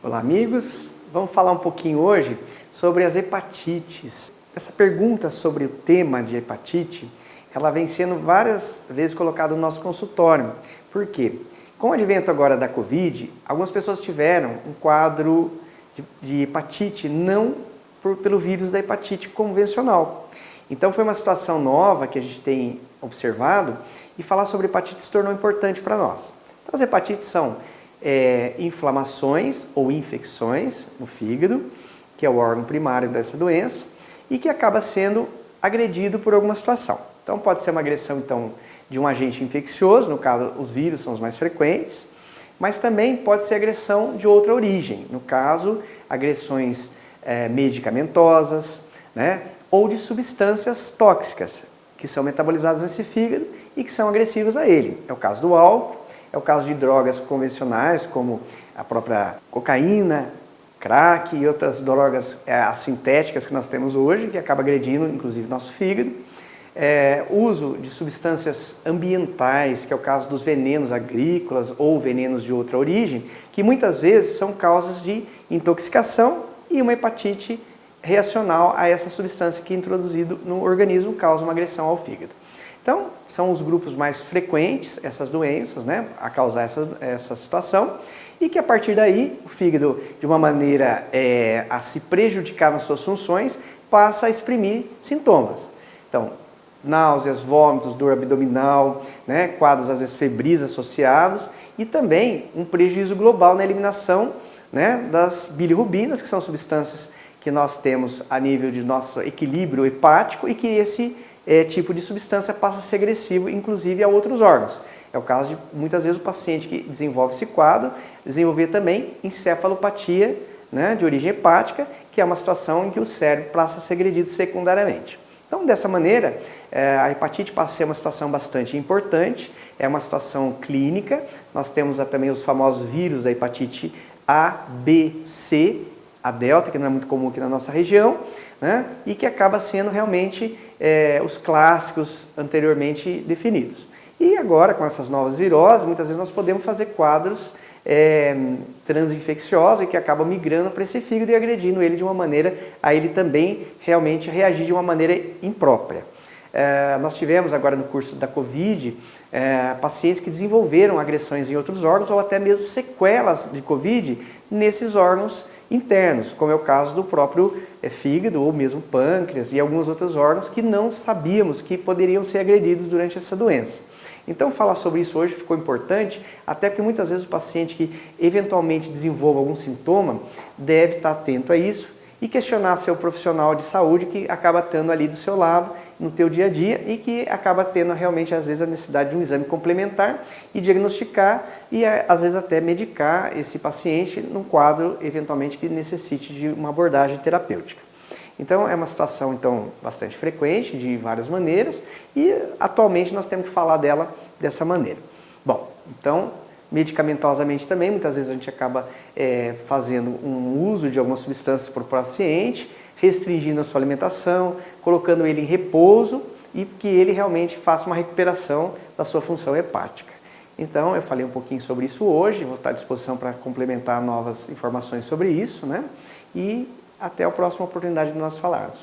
Olá, amigos! Vamos falar um pouquinho hoje sobre as hepatites. Essa pergunta sobre o tema de hepatite, ela vem sendo várias vezes colocada no nosso consultório. Por quê? Com o advento agora da Covid, algumas pessoas tiveram um quadro de hepatite não pelo vírus da hepatite convencional. Então foi uma situação nova que a gente tem observado e falar sobre hepatite se tornou importante para nós. Então as hepatites são inflamações ou infecções no fígado, que é o órgão primário dessa doença, e que acaba sendo agredido por alguma situação. Então pode ser uma agressão de um agente infeccioso, no caso os vírus são os mais frequentes, mas também pode ser agressão de outra origem, no caso agressões medicamentosas, né? Ou de substâncias tóxicas que são metabolizadas nesse fígado e que são agressivas a ele. É o caso do álcool, é o caso de drogas convencionais como a própria cocaína, crack e outras drogas sintéticas que nós temos hoje, que acaba agredindo inclusive nosso fígado. Uso de substâncias ambientais, que é o caso dos venenos agrícolas ou venenos de outra origem, que muitas vezes são causas de intoxicação e uma hepatite reacional a essa substância que é introduzida no organismo causa uma agressão ao fígado. Então, são os grupos mais frequentes, essas doenças, né, a causar essa situação, e que a partir daí, o fígado, de uma maneira a se prejudicar nas suas funções, passa a exprimir sintomas. Então, náuseas, vômitos, dor abdominal, né, quadros às vezes febris associados, e também um prejuízo global na eliminação, né, das bilirrubinas, que são substâncias que nós temos a nível de nosso equilíbrio hepático e que esse tipo de substância passa a ser agressivo, inclusive a outros órgãos. É o caso de, muitas vezes, o paciente que desenvolve esse quadro, desenvolver também encefalopatia, né, de origem hepática, que é uma situação em que o cérebro passa a ser agredido secundariamente. Então, dessa maneira, a hepatite passa a ser uma situação bastante importante, é uma situação clínica. Nós temos também os famosos vírus da hepatite A, B, C, a delta, que não é muito comum aqui na nossa região, né? E que acaba sendo realmente os clássicos anteriormente definidos. E agora, com essas novas viroses, muitas vezes nós podemos fazer quadros transinfecciosos e que acabam migrando para esse fígado e agredindo ele de uma maneira a ele também realmente reagir de uma maneira imprópria. Nós tivemos agora no curso da Covid pacientes que desenvolveram agressões em outros órgãos ou até mesmo sequelas de Covid nesses órgãos internos, como é o caso do próprio fígado ou mesmo pâncreas e alguns outros órgãos que não sabíamos que poderiam ser agredidos durante essa doença. Então falar sobre isso hoje ficou importante, até porque muitas vezes o paciente que eventualmente desenvolva algum sintoma deve estar atento a isso e questionar seu profissional de saúde que acaba estando ali do seu lado no teu dia a dia e que acaba tendo realmente às vezes a necessidade de um exame complementar e diagnosticar e às vezes até medicar esse paciente num quadro eventualmente que necessite de uma abordagem terapêutica. Então é uma situação bastante frequente de várias maneiras e atualmente nós temos que falar dela dessa maneira. Bom, então medicamentosamente também, muitas vezes a gente acaba fazendo um uso de algumas substâncias para o paciente, restringindo a sua alimentação, colocando ele em repouso e que ele realmente faça uma recuperação da sua função hepática. Então, eu falei um pouquinho sobre isso hoje, vou estar à disposição para complementar novas informações sobre isso, né? E até a próxima oportunidade de nós falarmos.